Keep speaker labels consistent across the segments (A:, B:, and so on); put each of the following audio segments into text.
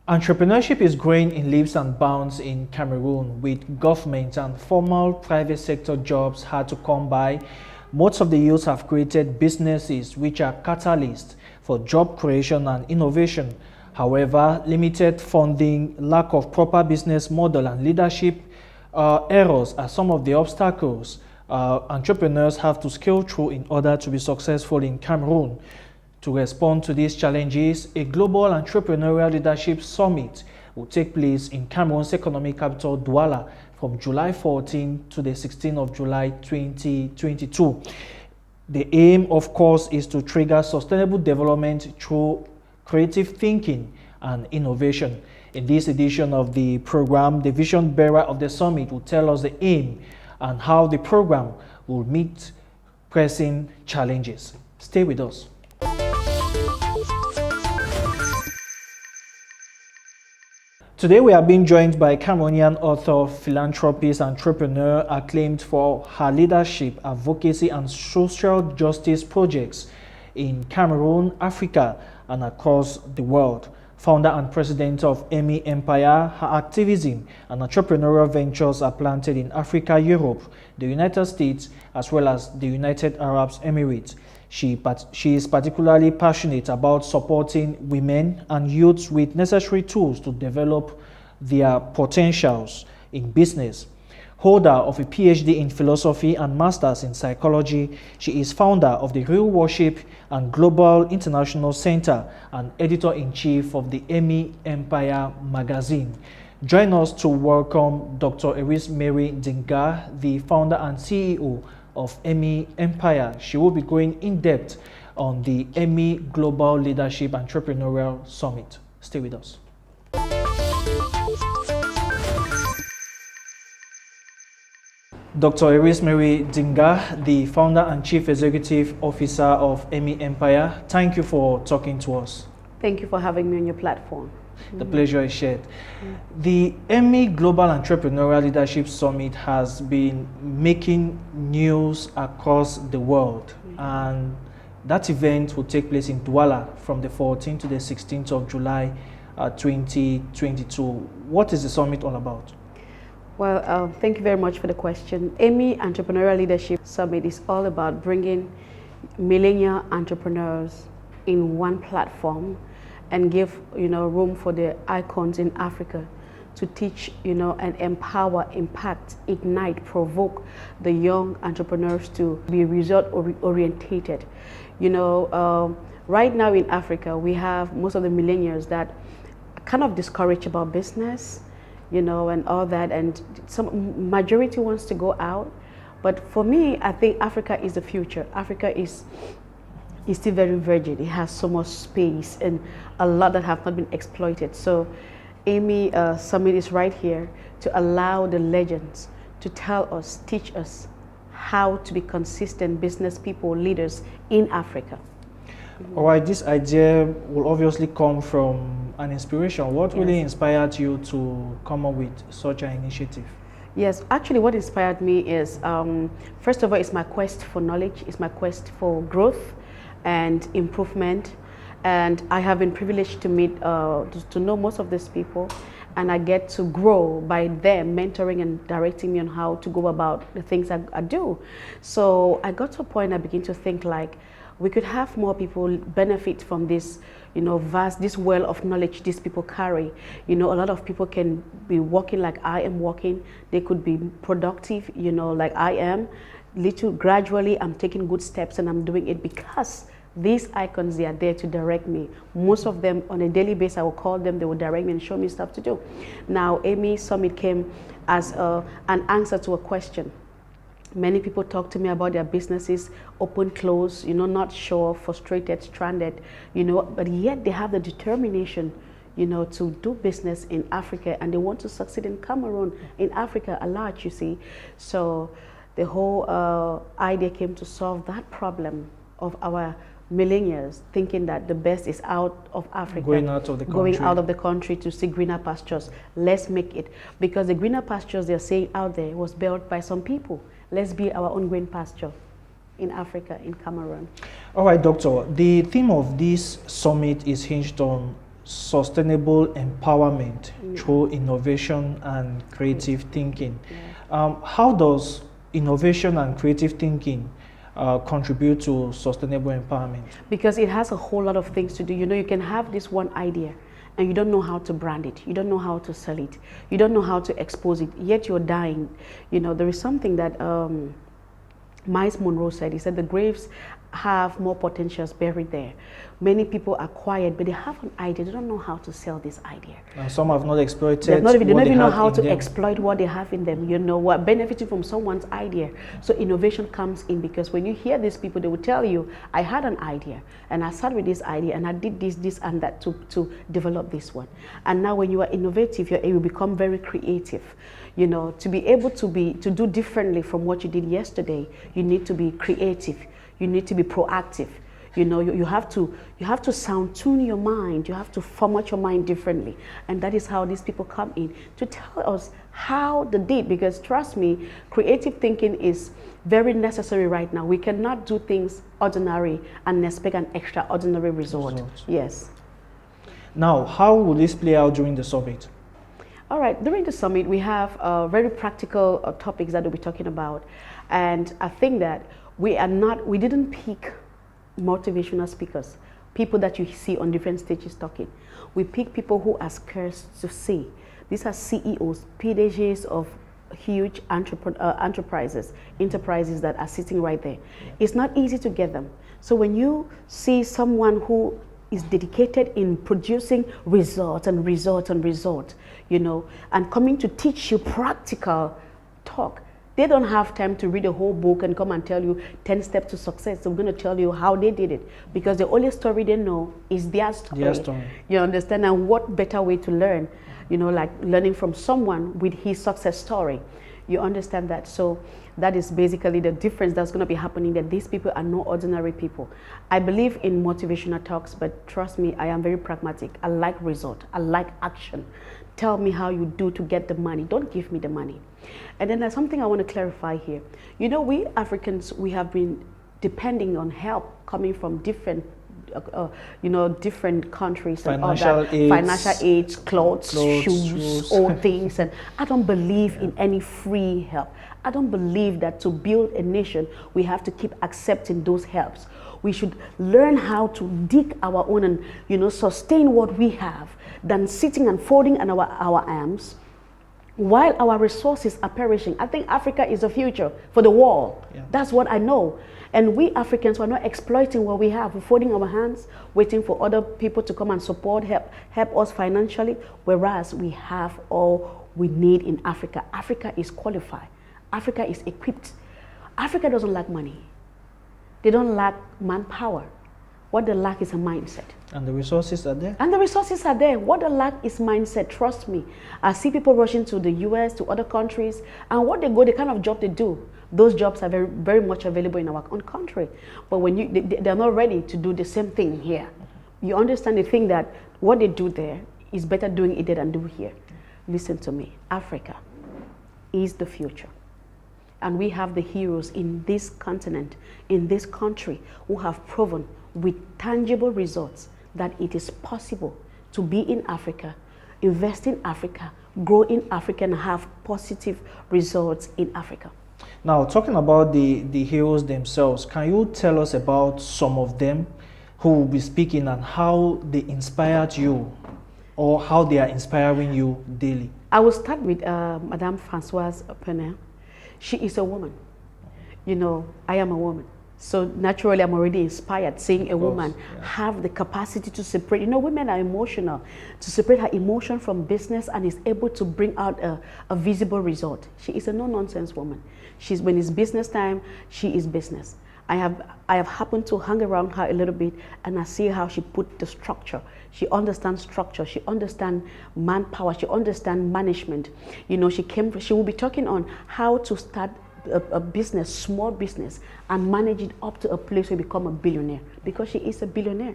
A: Entrepreneurship is growing in leaps and bounds in Cameroon, with government and formal private sector jobs hard to come by. Most of the youth have created businesses which are catalysts for job creation and innovation. However, limited funding, lack of proper business model, and leadership errors are some of the obstacles entrepreneurs have to scale through in order to be successful in Cameroon. To respond to these challenges, a global entrepreneurial leadership summit will take place in Cameroon's economic capital, Douala, from July 14 to the 16th of July 2022. The aim, of course, is to trigger sustainable development through creative thinking and innovation. In this edition of the program, the vision bearer of the summit will tell us the aim and how the program will meet pressing challenges. Stay with us. Today we are being joined by Cameroonian author, philanthropist, entrepreneur acclaimed for her leadership, advocacy and social justice projects in Cameroon, Africa and across the world. Founder and president of Emmi Empire, her activism and entrepreneurial ventures are planted in Africa, Europe, the United States as well as the United Arab Emirates. She is particularly passionate about supporting women and youths with necessary tools to develop their potentials in business. Holder of a PhD in philosophy and master's in psychology, she is founder of the Real Worship and Global International Center and editor-in-chief of the Emmi Empire magazine. Join us to welcome Dr. Erise Dinga, the founder and CEO of Emmi Empire. She will be going in depth on the Emmi Global Leadership Entrepreneurial Summit. Stay with us. Dr. Erise Dinga, the founder and chief executive officer of Emmi Empire, thank you for talking to us.
B: Thank you for having me on your platform.
A: The pleasure is shared. The Emmi Global Entrepreneurial Leadership Summit has been making news across the world, and that event will take place in Douala from the 14th to the 16th of July 2022. What is the summit all about?
B: Well, thank you very much for the question. Emmi Entrepreneurial Leadership Summit is all about bringing millennial entrepreneurs in one platform and give room for the icons in Africa to teach and empower, impact, ignite, provoke the young entrepreneurs to be result orientated. Right now in Africa we have most of the millennials that are kind of discouraged about business, and all that, and some majority wants to go out. But for me, I think Africa is the future. Africa is still very virgin. It has so much space and a lot that have not been exploited. So Emmi Summit is right here to allow the legends to tell us, teach us how to be consistent business people, leaders in Africa.
A: All right, this idea will obviously come from an inspiration. What really inspired you to come up with such an initiative?
B: Yes, actually what inspired me is, first of all, it's my quest for knowledge, it's my quest for growth and improvement. And I have been privileged to meet, to know most of these people, and I get to grow by them mentoring and directing me on how to go about the things I do. So I got to a point I began to think like, we could have more people benefit from this, this well of knowledge these people carry. A lot of people can be working like I am working. They could be productive, like I am. Gradually, I'm taking good steps and I'm doing it because these icons, they are there to direct me. Most of them, on a daily basis, I will call them, they will direct me and show me stuff to do. Now, Emmi Summit came as an answer to a question. Many people talk to me about their businesses, open, close, not sure, frustrated, stranded, but yet they have the determination, to do business in Africa, and they want to succeed in Cameroon, in Africa a lot, you see. So the whole idea came to solve that problem of our millennials thinking that the best is out of Africa,
A: going out of the country,
B: to see greener pastures. Let's make it, because the greener pastures they're saying out there was built by some people. Let's be our own green pasture in Africa, in Cameroon.
A: All right, Doctor. The theme of this summit is hinged on sustainable empowerment through innovation and creative thinking. How does innovation and creative thinking contribute to sustainable empowerment?
B: Because it has a whole lot of things to do. You know, you can have this one idea and you don't know how to brand it. You don't know how to sell it. You don't know how to expose it, yet you're dying. You know, there is something that Miles Monroe said. He said the graves have more potentials buried there. Many people are quiet, but they have an idea. They don't know how to sell this idea.
A: And some have not exploited.
B: They don't even know how to exploit what they have in them. You know, what benefiting from someone's idea. So innovation comes in, because when you hear these people, they will tell you, I had an idea and I started with this idea and I did this and that to develop this one. And now when you are innovative, you become very creative. You know, to be able to do differently from what you did yesterday, you need to be creative. You need to be proactive. You know, you have to sound tune your mind. You have to format your mind differently, and that is how these people come in to tell us how they did. Because trust me, creative thinking is very necessary right now. We cannot do things ordinary and expect an extraordinary result. Yes.
A: Now, how will this play out during the summit?
B: All right, during the summit, we have very practical topics that we'll be talking about, and I think that we didn't pick motivational speakers, people that you see on different stages talking. We pick people who are scarce to see. These are CEOs, PDGs of huge enterprises that are sitting right there. It's not easy to get them. So when you see someone who is dedicated in producing results, you know, and coming to teach you practical talk, they don't have time to read a whole book and come and tell you 10 steps to success. They're going to tell you how they did it, because the only story they know is their story. You understand? And what better way to learn, you know, like learning from someone with his success story. You understand that? So that is basically the difference that's going to be happening, that these people are no ordinary people. I believe in motivational talks, but trust me, I am very pragmatic. I like result. I like action. Tell me how you do to get the money. Don't give me the money. And then there's something I want to clarify here. You know, we Africans, we have been depending on help coming from different different countries and all that. Financial aids, clothes, shoes, all things. And I don't believe in any free help. I don't believe that to build a nation, we have to keep accepting those helps. We should learn how to dig our own and, you know, sustain what we have, than sitting and folding on our arms while our resources are perishing. I think Africa is the future for the world. That's what I know. And we Africans are not exploiting what we have. We're folding our hands, waiting for other people to come and support, help us financially, whereas we have all we need in Africa. Africa is qualified. Africa is equipped. Africa doesn't lack money. They don't lack manpower. What they lack is a mindset.
A: And the resources are there?
B: And the resources are there. What they lack is mindset. Trust me. I see people rushing to the US, to other countries, and what they go, the kind of job they do, those jobs are very, very much available in our own country. But when they're not ready to do the same thing here. You understand, the thing that what they do there is better doing it there than do here. Listen to me. Africa is the future. And we have the heroes in this continent, in this country, who have proven with tangible results that it is possible to be in Africa, invest in Africa, grow in Africa, and have positive results in Africa.
A: Now, talking about the heroes themselves, can you tell us about some of them who will be speaking and how they inspired you, or how they are inspiring you daily? I
B: will start with Madame Françoise Penel. She is a woman. You know, I am a woman. So naturally, I'm already inspired seeing a woman have the capacity to separate. You know, women are emotional. To separate her emotion from business and is able to bring out a visible result. She is a no-nonsense woman. When it's business time, she is business. I have happened to hang around her a little bit, and I see how she put the structure. She understands structure. She understands manpower. She understands management. You know, she will be talking on how to start a business, small business, and manage it up to a place where you become a billionaire, because she is a billionaire,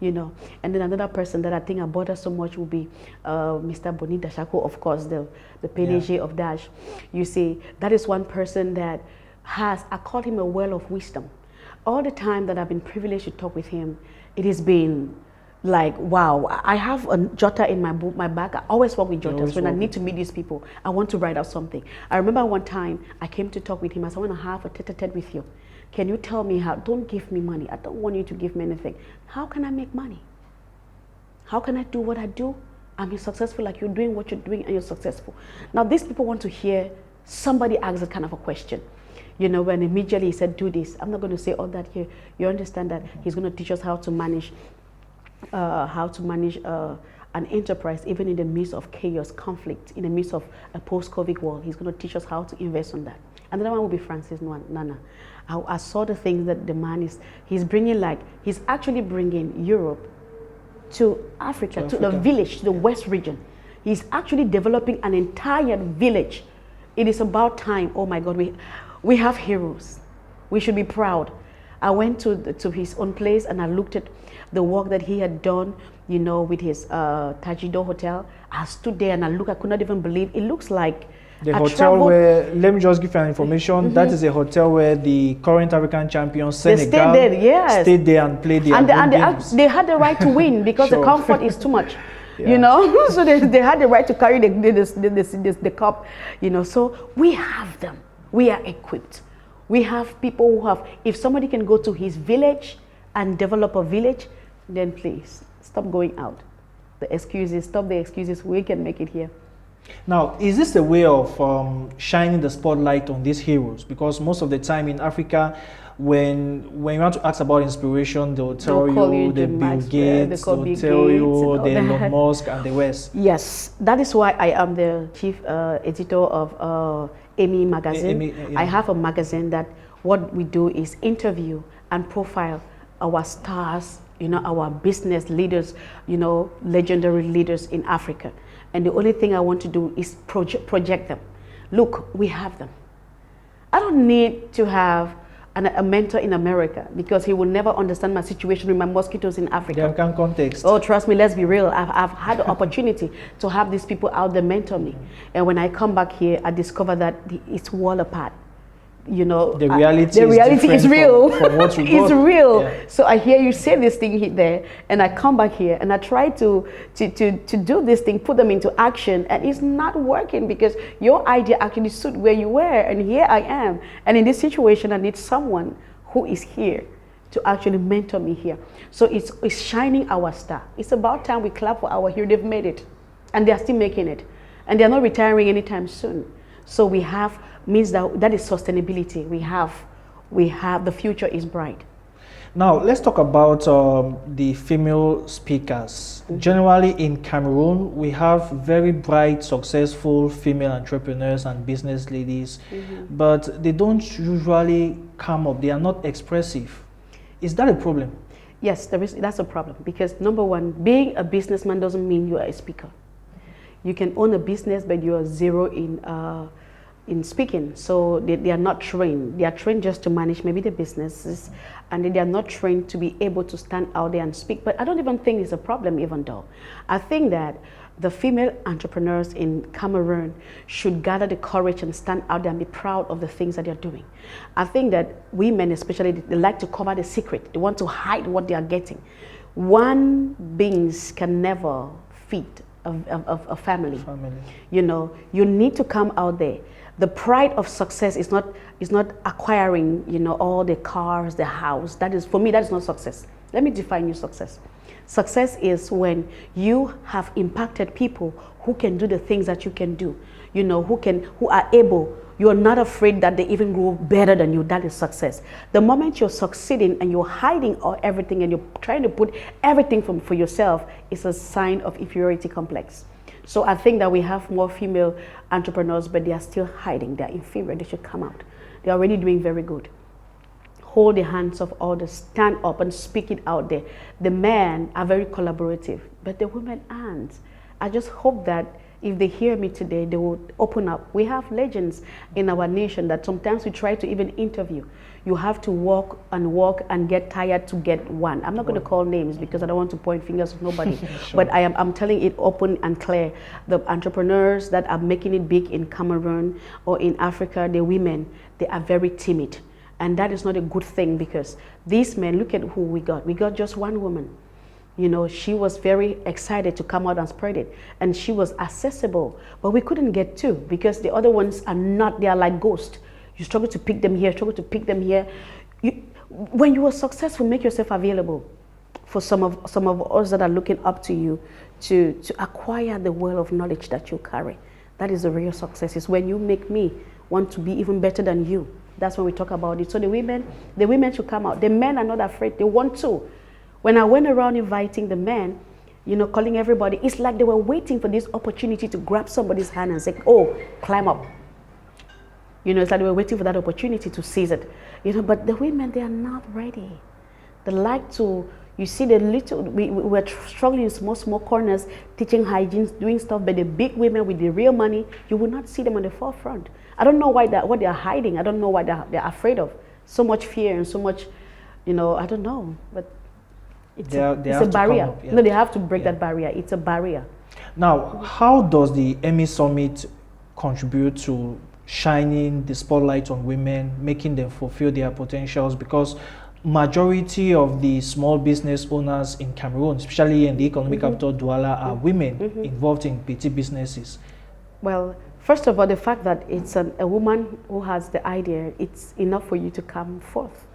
B: you know. And then another person that I think I bother so much will be Mr. Boni Dashako, of course, the PDG of Dash. You see, that is one person that I call him a well of wisdom. All the time that I've been privileged to talk with him, it has been like, wow, I have a jotter in my book, my bag. I always work with jotters when I need to meet these people. I want to write out something. I remember one time I came to talk with him. I said, I want to have a tete-a-tete with you. Can you tell me how? Don't give me money. I don't want you to give me anything. How can I make money? How can I do what I do? I'm successful like you're doing what you're doing and you're successful. Now, these people want to hear somebody ask that kind of a question. You know, when immediately he said, do this. I'm not going to say all that here. You understand that he's going to teach us how to manage an enterprise, even in the midst of chaos, conflict, in the midst of a post-COVID world. He's going to teach us how to invest on that. Another one will be Francis Nana. I saw the things that the man he's bringing, like, he's actually bringing Europe to Africa, to the village, to the West region. He's actually developing an entire village. It is about time. Oh my God, we have heroes. We should be proud. I went to his own place and I looked at the work that he had done, you know, with his Tajido Hotel. I stood there and I could not even believe. It looks like
A: the hotel where, let me just give you an information, that is a hotel where the current African champions, Senegal, stayed there and played their games.
B: They had the right to win because the comfort is too much. Yeah. You know, so they had the right to carry the cup, you know. So we have them. We are equipped. We have people who have, if somebody can go to his village and develop a village, then please stop going out. The excuses, stop the excuses. We can make it here.
A: Now, is this a way of shining the spotlight on these heroes? Because most of the time in Africa, when you want to ask about inspiration, they'll tell you the Bill Gates, they'll tell you the Elon Musk and the West.
B: Yes, that is why I am the chief editor of Emmi magazine. I have a magazine that what we do is interview and profile our stars, you know, our business leaders, you know, legendary leaders in Africa. And the only thing I want to do is project them. Look, we have them. I don't need to have a mentor in America because he will never understand my situation with my mosquitoes in Africa.
A: The African context.
B: Oh, trust me, let's be real. I've had the opportunity to have these people out there mentor me. And when I come back here, I discover that it's wall apart. You know,
A: the reality
B: is real.
A: From what you
B: it's
A: got.
B: real.
A: Yeah.
B: So I hear you say this thing there, and I come back here and I try to do this thing, put them into action, and it's not working because your idea actually suit where you were, and here I am. And in this situation, I need someone who is here to actually mentor me here. So it's shining our star. It's about time we clap for our hero. They've made it, and they're still making it, and they're not retiring anytime soon. So we have means that is sustainability. We have the future is bright.
A: Now let's talk about the female speakers. Generally in Cameroon, we have very bright, successful female entrepreneurs and business ladies, but they don't usually come up. They are not expressive. Is that a problem?
B: Yes, that's a problem because number one, being a businessman doesn't mean you are a speaker. You can own a business, but you are zero in speaking. So they are not trained. They are trained just to manage maybe the businesses, and they are not trained to be able to stand out there and speak. But I don't even think it's a problem, even though. I think that the female entrepreneurs in Cameroon should gather the courage and stand out there and be proud of the things that they're doing. I think that women especially, they like to cover the secret. They want to hide what they are getting. One beings can never feed a family. You know, you need to come out there. The pride of success is not acquiring, you know, all the cars, the house. That is, for me, that is not success. Let me define you success. Success is when you have impacted people who can do the things that you can do, you know, who are able. You are not afraid that they even grow better than you. That is success. The moment you're succeeding and you're hiding everything and you're trying to put everything for yourself, it's a sign of inferiority complex. So I think that we have more female entrepreneurs, but they are still hiding. They're inferior. They should come out. They're already doing very good. Hold the hands of others. Stand up and speak it out there. The men are very collaborative, but the women aren't. I just hope that if they hear me today, they will open up. We have legends in our nation that sometimes we try to even interview. You have to walk and get tired to get one. I'm not going to call names because I don't want to point fingers at nobody. Sure. But I'm telling it open and clear. The entrepreneurs that are making it big in Cameroon or in Africa, the women, they are very timid. And that is not a good thing because these men, look at who we got. We got just one woman. You know, she was very excited to come out and spread it. And she was accessible, but we couldn't get to because the other ones are not, they are like ghosts. You struggle to pick them here, struggle to pick them here. When you are successful, make yourself available for some of us that are looking up to you to acquire the wealth of knowledge that you carry. That is the real success, is when you make me want to be even better than you. That's when we talk about it. So the women should come out. The men are not afraid, they want to. When I went around inviting the men, you know, calling everybody, it's like they were waiting for this opportunity to grab somebody's hand and say, oh, climb up. You know, it's like they were waiting for that opportunity to seize it. You know, but the women, they are not ready. They like to, you see the little, we're struggling in small corners, teaching hygiene, doing stuff, but the big women with the real money, you will not see them on the forefront. I don't know what they're hiding. I don't know what they're afraid of. So much fear and so much, you know, I don't know, but it's a barrier. Up, yeah. No, they have to break that barrier. It's a barrier.
A: Now, how does the Emmi Summit contribute to shining the spotlight on women, making them fulfill their potentials? Because majority of the small business owners in Cameroon, especially in the economic capital Douala, are women involved in petty businesses.
B: Well, first of all, the fact that it's a woman who has the idea, it's enough for you to come forth.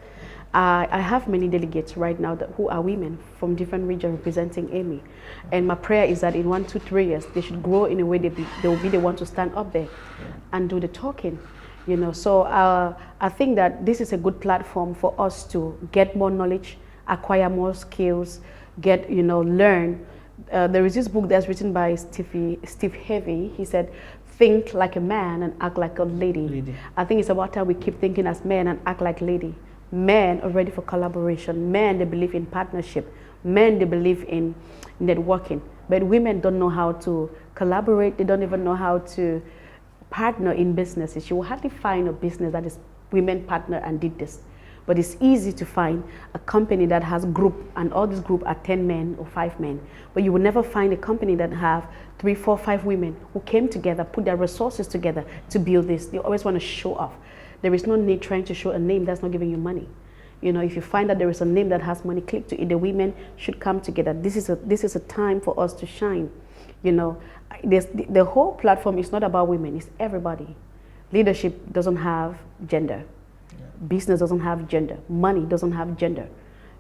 B: I have many delegates right now who are women from different regions representing Emmi. And my prayer is that in 1, 2, 3 years, they should grow in a way they will be the one to stand up there and do the talking. You know, so I think that this is a good platform for us to get more knowledge, acquire more skills, get, you know, learn. There is this book that's written by Steve Harvey. He said, think like a man and act like a lady. I think it's about time we keep thinking as men and act like lady. Men are ready for collaboration. Men, they believe in partnership. Men, they believe in networking. But women don't know how to collaborate. They don't even know how to partner in businesses. You will hardly find a business that is women partner and did this. But it's easy to find a company that has group, and all this group are 10 men or 5 men. But you will never find a company that have 3, 4, 5 women who came together, put their resources together to build this. They always want to show off. There is no need trying to show a name that's not giving you money. You know, if you find that there is a name that has money, click to it. The women should come together. This is a time for us to shine. You know, the whole platform is not about women, it's everybody. Leadership doesn't have gender. Yeah. Business doesn't have gender. Money doesn't have gender.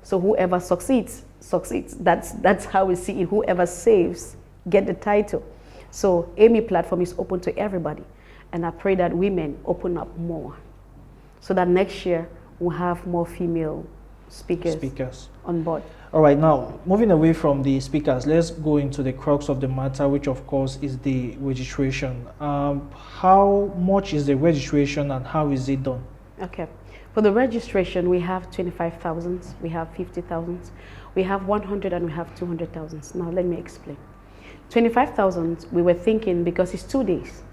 B: So whoever succeeds, succeeds. That's how we see it. Whoever saves, get the title. So Emmi platform is open to everybody. And I pray that women open up more, so that next year we'll have more female speakers on board.
A: All right, now moving away from the speakers, let's go into the crux of the matter, which of course is the registration. How much is the registration and how is it done?
B: Okay, for the registration, we have 25,000, we have 50,000, we have 100, and we have 200,000. Now let me explain. 25,000, we were thinking because it's 2 days.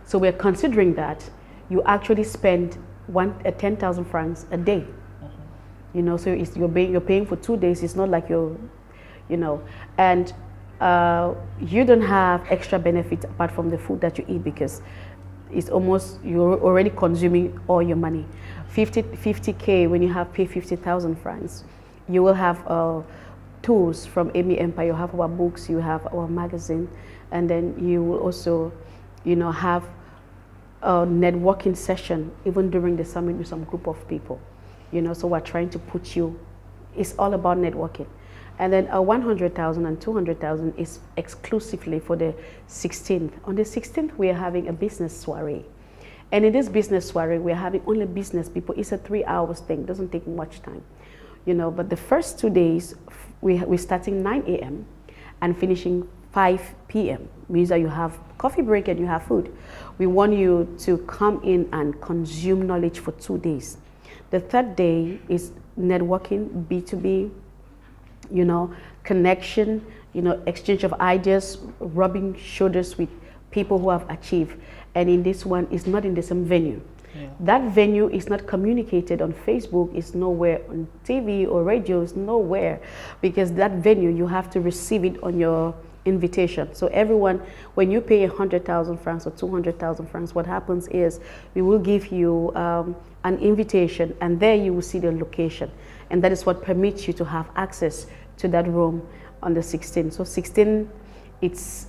B: So we're considering that you actually spend 10,000 francs a day. You know, so you're paying for 2 days. It's not like you're, you know, and you don't have extra benefits apart from the food that you eat, because it's almost, you're already consuming all your money. 50K, when you have paid 50,000 francs, you will have tools from Emmi Empire. You have our books, you have our magazine, and then you will also, you know, have a networking session even during the summit with some group of people. You know, so we're trying to put you, it's all about networking. And then 100,000 and 200,000 is exclusively for the 16th. On the 16th, we are having a business soiree. And in this business soiree, we're having only business people. It's a 3-hour thing, doesn't take much time. You know, but the first 2 days, we're starting 9 a.m. and finishing 5 p.m. means that you have coffee break and you have food. We want you to come in and consume knowledge for 2 days. The third day is networking, B2B, you know, connection, you know, exchange of ideas, rubbing shoulders with people who have achieved. And in this one, it's not in the same venue. Yeah. That venue is not communicated on Facebook, it's nowhere on TV or radio, it's nowhere, because that venue, you have to receive it on your invitation. So everyone, when you pay 100,000 francs or 200,000 francs, what happens is we will give you an invitation, and there you will see the location. And that is what permits you to have access to that room on the 16th. So 16, it's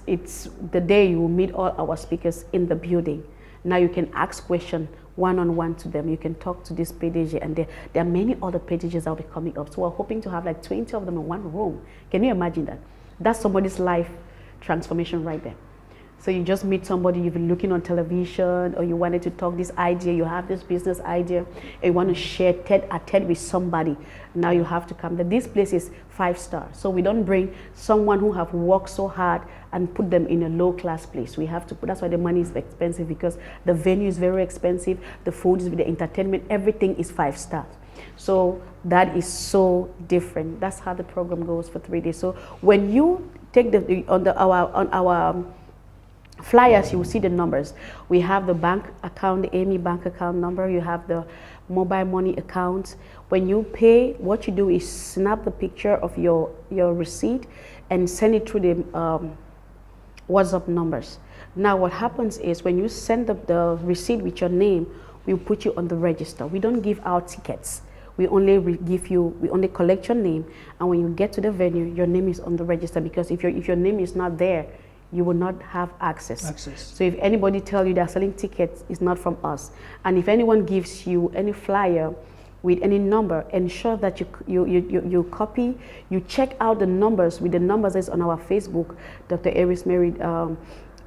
B: the day you will meet all our speakers in the building. Now you can ask questions one-on-one to them. You can talk to this PDG, and there are many other PDGs that will be coming up. So we're hoping to have like 20 of them in one room. Can you imagine that? That's somebody's life transformation right there. So you just meet somebody you've been looking on television, or you wanted to talk this idea, you have this business idea, and you want to share tete-a-tete with somebody. Now you have to come. This place is 5-star. So we don't bring someone who have worked so hard and put them in a low-class place. We have to, that's why the money is expensive, because the venue is very expensive, the food is with the entertainment, everything is 5-star. So that is so different. That's how the program goes for 3 days. So when you take on our flyers, you will see the numbers. We have the bank account, the Emmi bank account number. You have the mobile money account. When you pay, what you do is snap the picture of your receipt and send it through the WhatsApp numbers. Now what happens is when you send the receipt with your name, we'll put you on the register. We don't give out tickets. We only collect your name, and when you get to the venue, your name is on the register, because if your name is not there, you will not have access. So if anybody tells you they're selling tickets, it's not from us. And if anyone gives you any flyer with any number, ensure that you copy, you check out the numbers with the numbers that's on our Facebook, Dr. Erise Mary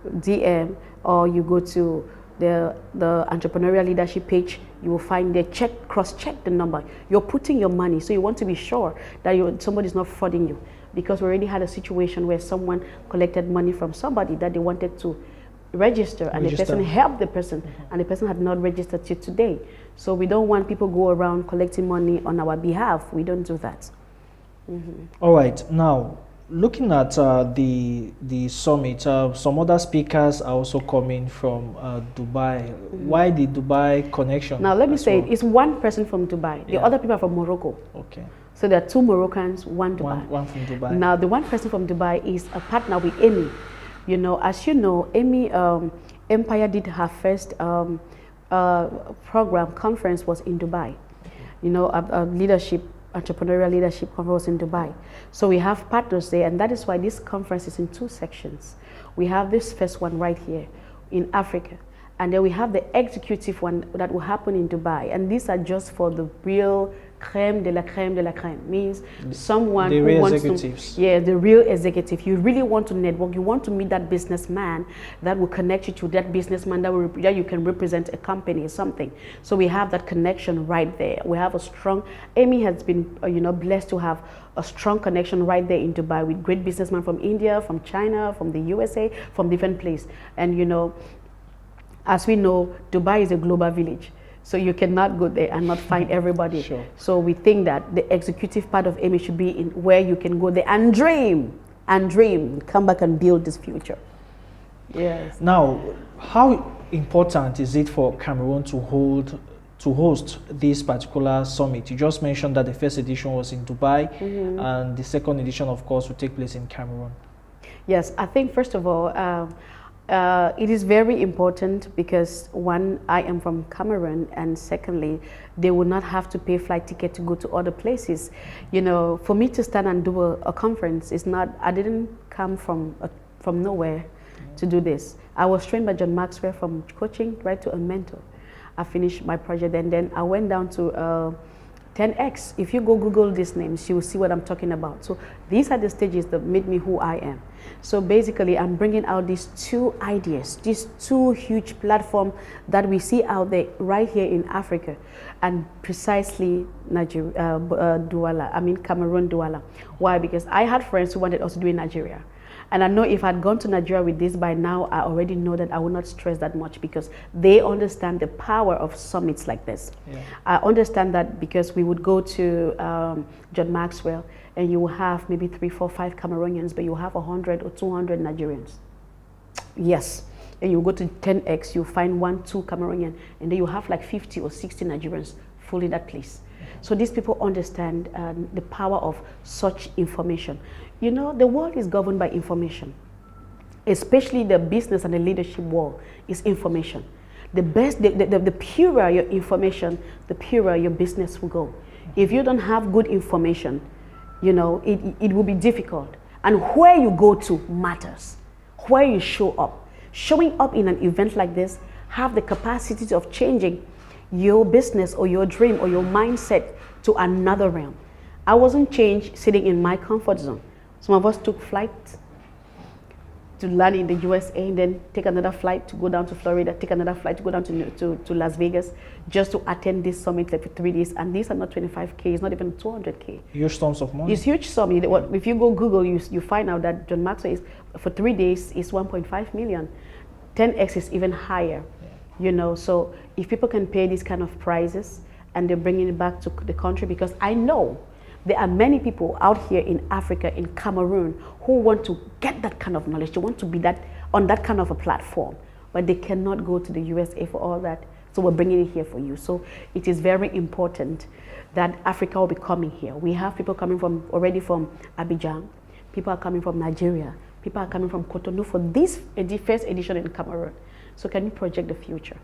B: DM, or you go to the Entrepreneurial Leadership page, you will find there, cross-check the number. You're putting your money, so you want to be sure that somebody's not frauding you. Because we already had a situation where someone collected money from somebody that they wanted to register, and the person helped the person, and the person had not registered till today. So we don't want people go around collecting money on our behalf. We don't do that.
A: All right. Now, looking at the summit, some other speakers are also coming from Dubai. Why the Dubai connection?
B: Now, let me say, it's one person from Dubai. The other people are from Morocco.
A: Okay.
B: So there are 2 Moroccans, 1 Dubai.
A: One from Dubai.
B: Now, the one person from Dubai is a partner with Emmi. You know, as you know, Emmi Empire did her first program conference was in Dubai. You know, entrepreneurial leadership conference was in Dubai. So we have partners there, and that is why this conference is in 2 sections. We have this first one right here in Africa, and then we have the executive one that will happen in Dubai. And these are just for the real crème de la crème de la crème, means someone who wants to, the real executive. You really want to network, you want to meet that businessman that will connect you to that businessman that you can represent a company or something. So we have that connection right there. We have a strong, Emmi has been blessed to have a strong connection right there in Dubai with great businessmen from India, from China, from the USA, from different places. And as we know, Dubai is a global village. So you cannot go there and not find everybody.
A: Sure.
B: So we think that the executive part of Emmi should be in where you can go there and dream, come back and build this future. Yes.
A: Now, how important is it for Cameroon to host this particular summit? You just mentioned that the first edition was in Dubai, and the second edition, of course, will take place in Cameroon.
B: Yes, I think first of all, it is very important because, one, I am from Cameroon, and secondly, they will not have to pay flight ticket to go to other places. You know, for me to stand and do a conference is not, I didn't come from nowhere to do this. I was trained by John Maxwell from coaching right to a mentor. I finished my project, and then I went down to 10X. If you go Google these names, you will see what I'm talking about. So these are the stages that made me who I am. So basically, I'm bringing out these 2 ideas, these 2 huge platforms that we see out there right here in Africa, and precisely Douala, Cameroon, Douala. Why? Because I had friends who wanted us to do in Nigeria. And I know if I'd gone to Nigeria with this by now, I already know that I will not stress that much, because they understand the power of summits like this. Yeah. I understand that because we would go to John Maxwell, and you will have maybe 3, 4, 5 Cameroonians, but you will have 100 or 200 Nigerians. Yes. And you go to 10X, you find 1, 2 Cameroonian, and then you have like 50 or 60 Nigerians filling that place. So these people understand the power of such information. You know, the world is governed by information, especially the business and the leadership world is information. The purer your information, the purer your business will go. If you don't have good information, you know, it will be difficult. And where you go to matters. Where you show up. Showing up in an event like this have the capacity of changing your business or your dream or your mindset to another realm. I wasn't changed sitting in my comfort zone. Some of us took flights to land in the USA and then take another flight to go down to Florida, take another flight to go down to Las Vegas just to attend this summit like for 3 days. And these are not 25K, it's not even 200K.
A: Huge sums of money.
B: It's huge sum. If you go Google, you find out that John Maxwell is, for 3 days, is 1.5 million. 10x is even higher, you know. So if people can pay these kind of prices and they're bringing it back to the country, because I know there are many people out here in Africa, in Cameroon, who want to get that kind of knowledge. They want to be on that kind of a platform, but they cannot go to the USA for all that. So we're bringing it here for you. So it is very important that Africa will be coming here. We have people coming already from Abidjan. People are coming from Nigeria. People are coming from Cotonou for this first edition in Cameroon. So can you project the future?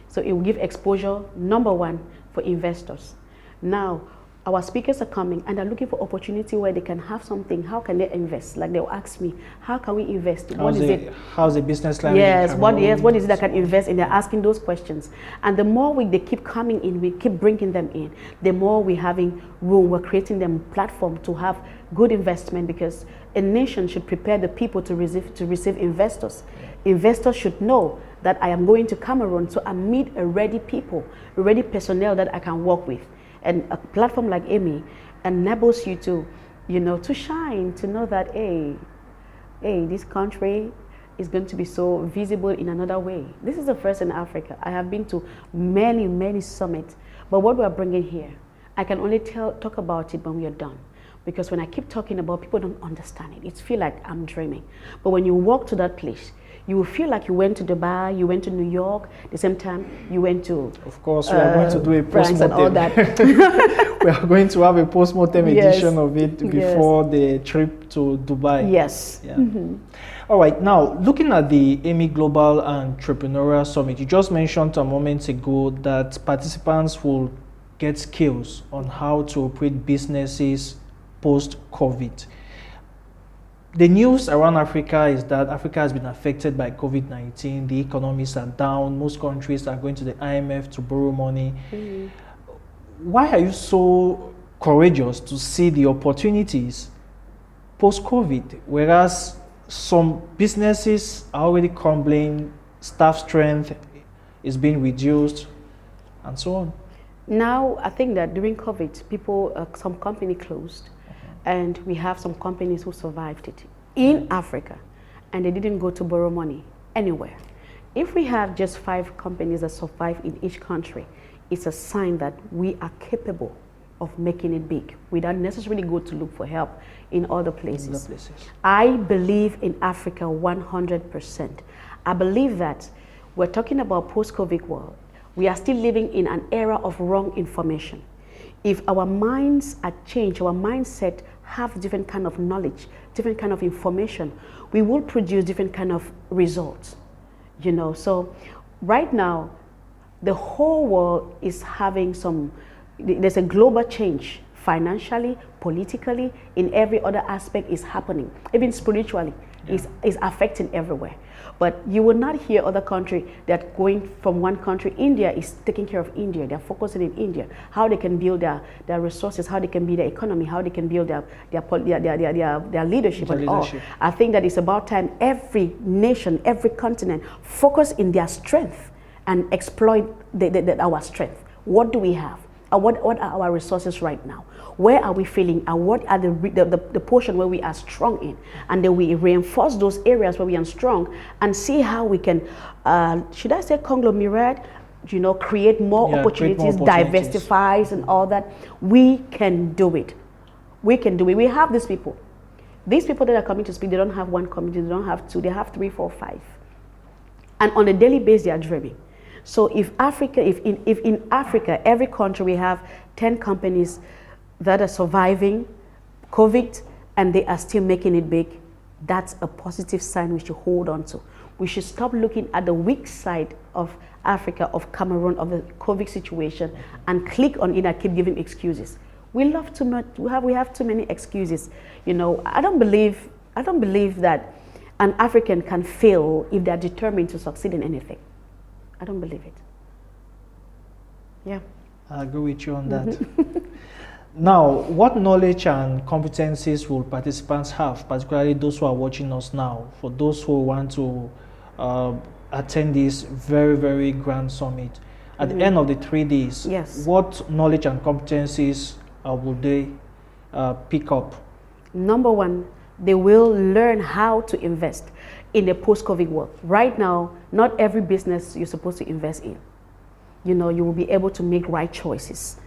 B: So it will give exposure, number one, for investors. Now, our speakers are coming and they're looking for opportunity where they can have something. How can they invest? Like they'll ask me, how can we invest?
A: How's the business climate?
B: Yes, what is it that can invest in? They're asking those questions. And the more they keep coming in, we keep bringing them in, the more we're having room, we're creating them platform to have good investment, because a nation should prepare the people to receive investors. Investors should know that I am going to Cameroon, so I meet ready people, ready personnel that I can work with. And a platform like Emmi enables you to, to shine, to know that, hey, this country is going to be so visible in another way. This is the first in Africa. I have been to many, many summits, but what we are bringing here, I can only talk about it when we are done. Because when I keep talking about, people don't understand it. It feels like I'm dreaming. But when you walk to that place, you will feel like you went to Dubai, you went to New York, the same time you went to...
A: Of course, we are going to do a
B: France and all that.
A: We are going to have a post-mortem edition of it before the trip to Dubai.
B: Yes.
A: Yeah. All right, now, looking at the Emmi Global Entrepreneurial Summit, you just mentioned a moment ago that participants will get skills on how to operate businesses post-COVID. The news around Africa is that Africa has been affected by COVID-19. The economies are down. Most countries are going to the IMF to borrow money. Why are you so courageous to see the opportunities post-COVID, whereas some businesses are already crumbling, staff strength is being reduced, and so on?
B: Now, I think that during COVID, some company closed. And we have some companies who survived it in Africa, and they didn't go to borrow money anywhere. If we have just 5 companies that survive in each country, it's a sign that we are capable of making it big without necessarily go to look for help in other places. I believe in Africa 100%. I believe that we're talking about post-COVID world. We are still living in an era of wrong information. If our minds are changed, our mindset have different kind of knowledge, different kind of information, we will produce different kind of results, So right now, the whole world is having there's a global change financially, politically, in every other aspect is happening, even spiritually, is affecting everywhere. But you will not hear other country that going from one country. India is taking care of India. They're focusing in India, how they can build their resources, how they can build their economy, how they can build their leadership and all. I think that it's about time every nation, every continent focus in their strength and exploit our strength. What do we have? What are our resources right now? Where are we failing? And what are the portion where we are strong in? And then we reinforce those areas where we are strong and see how we can, should I say conglomerate, create more opportunities, diversifies and all that. We can do it. We can do it. We have these people. These people that are coming to speak, they don't have one committee, they don't have 2, they have 3, 4, 5. And on a daily basis, they are dreaming. So if in Africa, every country we have 10 companies that are surviving COVID and they are still making it big, that's a positive sign we should hold on to. We should stop looking at the weak side of Africa, of Cameroon, of the COVID situation, and click on it and keep giving excuses. We love too much. We have too many excuses. You know, I don't believe that an African can fail if they're determined to succeed in anything. I don't believe it. Yeah.
A: I agree with you on that. Now, what knowledge and competencies will participants have, particularly those who are watching us now, for those who want to attend this very, very grand summit? At the end of the 3 days,
B: yes,
A: what knowledge and competencies will they pick up?
B: Number one, they will learn how to invest in a post-COVID world. Right now, not every business you're supposed to invest in. You know, you will be able to make right choices.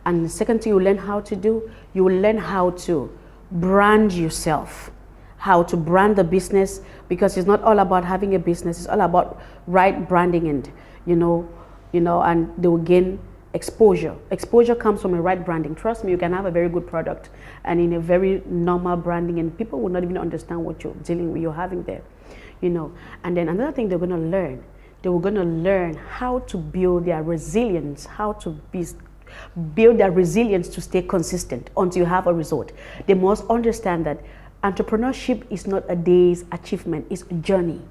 B: And the second thing you learn how to do, you will learn how to brand yourself, how to brand the business, because it's not all about having a business, it's all about right branding and, and they will gain exposure. Exposure comes from a right branding. Trust me, you can have a very good product and in a very normal branding and people will not even understand what you're dealing with, you're having there, And then another thing they're going to learn, they were going to learn how to build their resilience, build their resilience to stay consistent until you have a result. They must understand that entrepreneurship is not a day's achievement, it's a journey.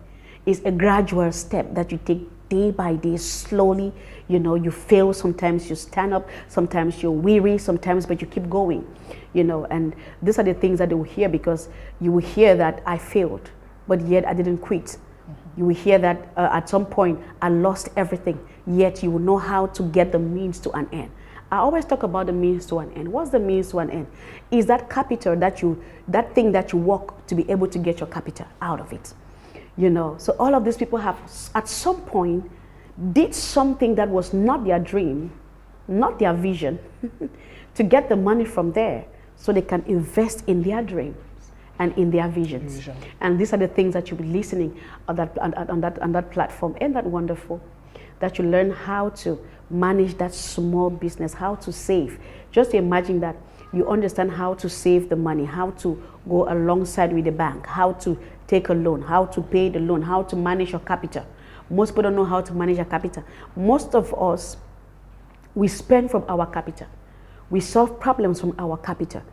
B: It's a gradual step that you take day by day, slowly. You fail, sometimes you stand up, sometimes you're weary, but you keep going, and these are the things that they will hear, because you will hear that I failed, but yet I didn't quit. You will hear that at some point I lost everything, yet you will know how to get the means to an end. I always talk about the means to an end. What's the means to an end? Is that capital that thing that you work to be able to get your capital out of it. So all of these people have at some point did something that was not their dream, not their vision, to get the money from there so they can invest in their dreams and in their visions. And these are the things that you'll be listening on that platform. Isn't that wonderful? That you learn how to manage that small business, how to save. Just imagine that you understand how to save the money, how to go alongside with the bank, how to take a loan, how to pay the loan, how to manage your capital. Most people don't know how to manage your capital. Most of us, we spend from our capital. We solve problems from our capital.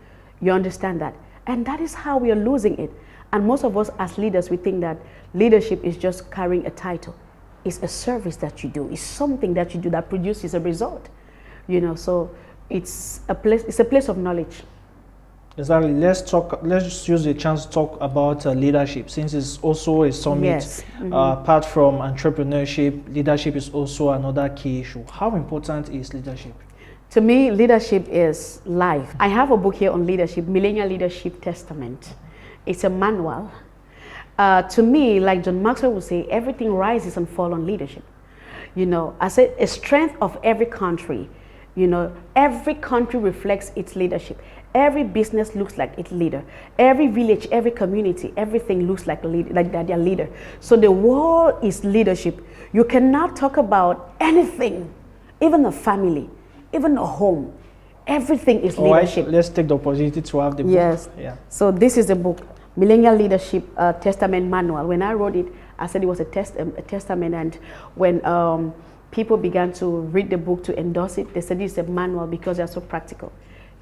B: You understand that? And that is how we are losing it. And most of us as leaders, we think that leadership is just carrying a title. It's a service that you do. It's something that you do that produces a result. So it's a place of knowledge.
A: Exactly. Let's use the chance to talk about leadership, since it's also a summit.
B: Yes.
A: Apart from entrepreneurship, leadership is also another key issue. How important is leadership?
B: To me, leadership is life. I have a book here on leadership, Millennial Leadership Testament. It's a manual. To me, like John Maxwell would say, everything rises and falls on leadership. I said a strength of every country. Every country reflects its leadership. Every business looks like its leader. Every village, every community, everything looks like their leader. So the world is leadership. You cannot talk about anything, even a family, even a home. Everything is leadership.
A: Let's take the opportunity to have the book.
B: Yes. Yeah. So this is the book, Millennial Leadership Testament Manual. When I wrote it, I said it was a testament, and when people began to read the book to endorse it, they said it's a manual because they're so practical.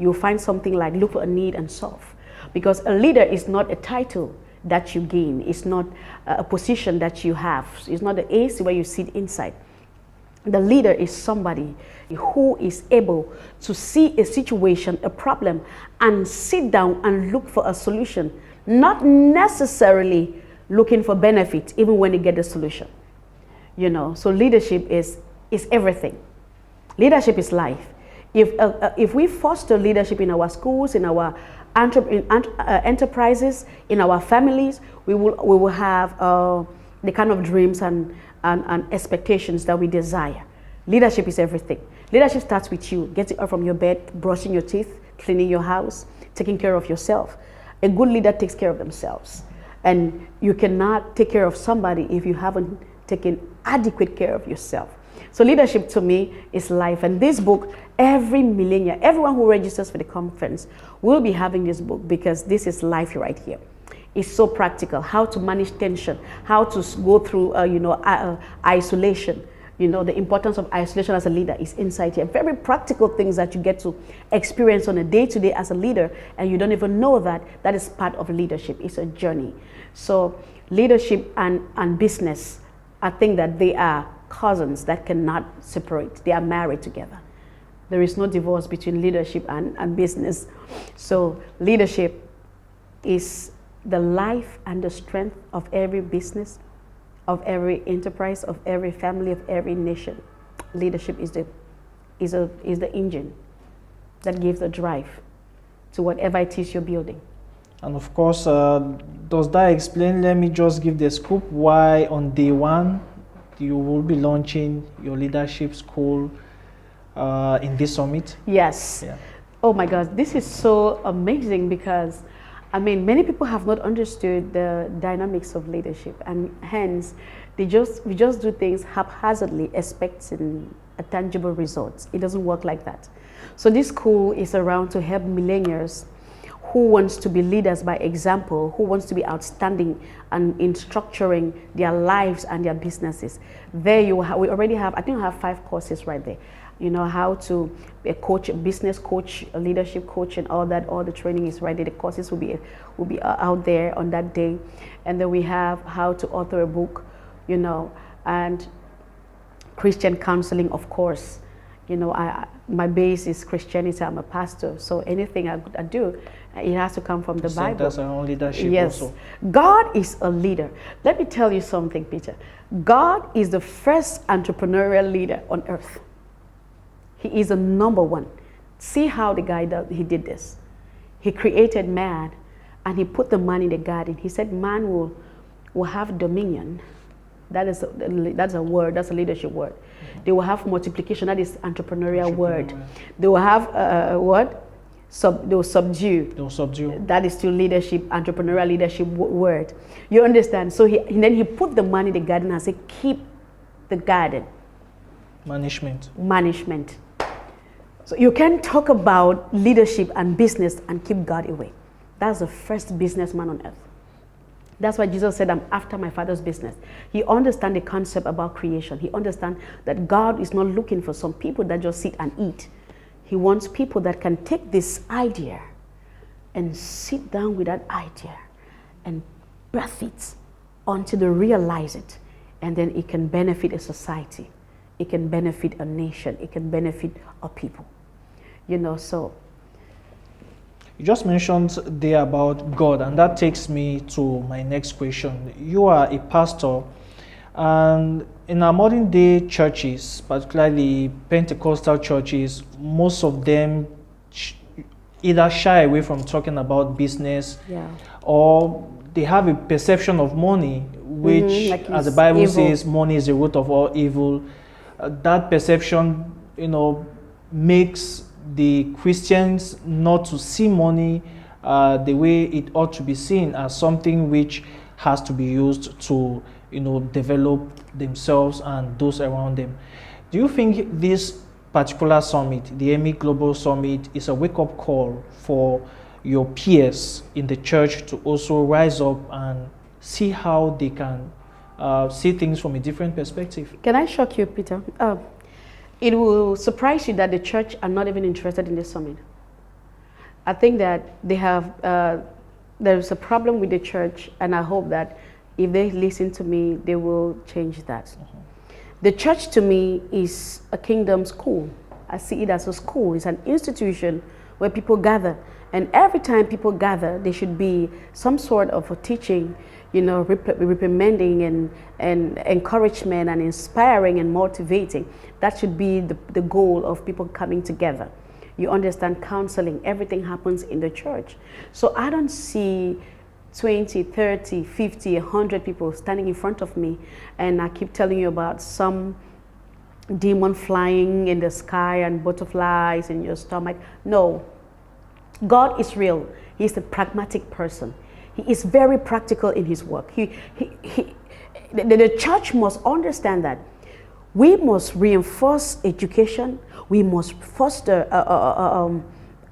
B: You'll find something like look for a need and solve. Because a leader is not a title that you gain. It's not a position that you have. It's not the AC where you sit inside. The leader is somebody who is able to see a situation, a problem, and sit down and look for a solution, not necessarily looking for benefit, even when they get the solution. So leadership is everything. Leadership is life. If we foster leadership in our schools, in our enterprises, in our families, we will have the kind of dreams and expectations that we desire. Leadership is everything. Leadership starts with you, getting up from your bed, brushing your teeth, cleaning your house, taking care of yourself. A good leader takes care of themselves. And you cannot take care of somebody if you haven't taken adequate care of yourself. So leadership to me is life. And this book, every millennial, everyone who registers for the conference will be having this book, because this is life right here. It's so practical. How to manage tension, how to go through isolation, The importance of isolation as a leader is inside here. Very practical things that you get to experience on a day-to-day as a leader, and you don't even know that is part of leadership. It's a journey. So leadership and business, I think that they are cousins that cannot separate. They are married together. There is no divorce between leadership and business. So leadership is the life and the strength of every business, of every enterprise, of every family, of every nation. Leadership is the engine that gives the drive to whatever it is you're building.
A: And of course, does that explain? Let me just give the scoop why on day one you will be launching your leadership school in this summit?
B: Yes.
A: Yeah.
B: Oh my God, this is so amazing because many people have not understood the dynamics of leadership, and hence we just do things haphazardly expecting a tangible results. It doesn't work like that. So this school is around to help millennials who wants to be leaders by example, who wants to be outstanding and in structuring their lives and their businesses. There we already have, I think we have 5 courses right there. How to be a coach, a business coach, a leadership coach, and all that. All the training is right there. The courses will be out there on that day. And then we have how to author a book, and Christian counseling, of course. My base is Christianity. I'm a pastor, so anything I do, it has to come from the Bible.
A: That's our own leadership.
B: Yes,
A: also.
B: God is a leader. Let me tell you something, Peter. God is the first entrepreneurial leader on earth. He is the number one. See how the guy he did this. He created man, and he put the man in the garden. He said man will have dominion. That's a word. That's a leadership word. They will have multiplication. That is entrepreneurial word. They will have what? They will subdue.
A: They will subdue.
B: That is still leadership, entrepreneurial leadership word. You understand? So then he put the man in the garden and said, keep the garden. Management. So you can talk about leadership and business and keep God away. That's the first businessman on earth. That's why Jesus said, I'm after my Father's business. He understands the concept about creation. He understands that God is not looking for some people that just sit and eat. He wants people that can take this idea and sit down with that idea and birth it until they realize it. And then it can benefit a society. It can benefit a nation. It can benefit a people. So.
A: You just mentioned there about God, and that takes me to my next question. You are a pastor, and in our modern day churches, particularly Pentecostal churches, most of them either shy away from talking about business, or they have a perception of money, which, like as the Bible says, money is the root of all evil. That perception, makes the Christians not to see money the way it ought to be seen, as something which has to be used to, develop themselves and those around them. Do you think this particular summit, the Emmi Global Summit, is a wake-up call for your peers in the church to also rise up and see how they can see things from a different perspective? Can
B: I shock you, Peter? It will surprise you that the church are not even interested in this summit. I think that they have, there's a problem with the church, and I hope that if they listen to me, they will change that. The church to me is a kingdom school. I see it as a school. It's an institution where people gather. And every time people gather, there should be some sort of a teaching, reprimanding and encouragement and inspiring and motivating. That should be the goal of people coming together. You understand, counseling, everything happens in the church. So I don't see 20, 30, 50, 100 people standing in front of me, and I keep telling you about some demon flying in the sky and butterflies in your stomach. No. God is real. He's a pragmatic person. He is very practical in his work. The church must understand that we must reinforce education. We must foster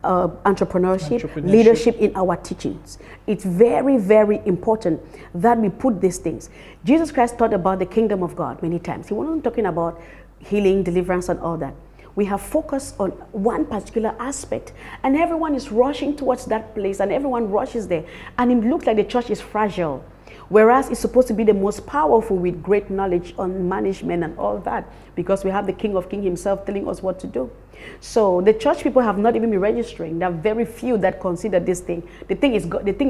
B: entrepreneurship, leadership in our teachings. It's very, very important that we put these things. Jesus Christ taught about the kingdom of God many times. He wasn't talking about healing, deliverance, and all that. We have focused on one particular aspect, and everyone is rushing towards that place, and everyone rushes there, and it looks like the church is fragile, whereas it's supposed to be the most powerful with great knowledge on management and all that, because we have the King of Kings himself telling us what to do. So the church people have not even been registering. There are very few that consider this thing. The thing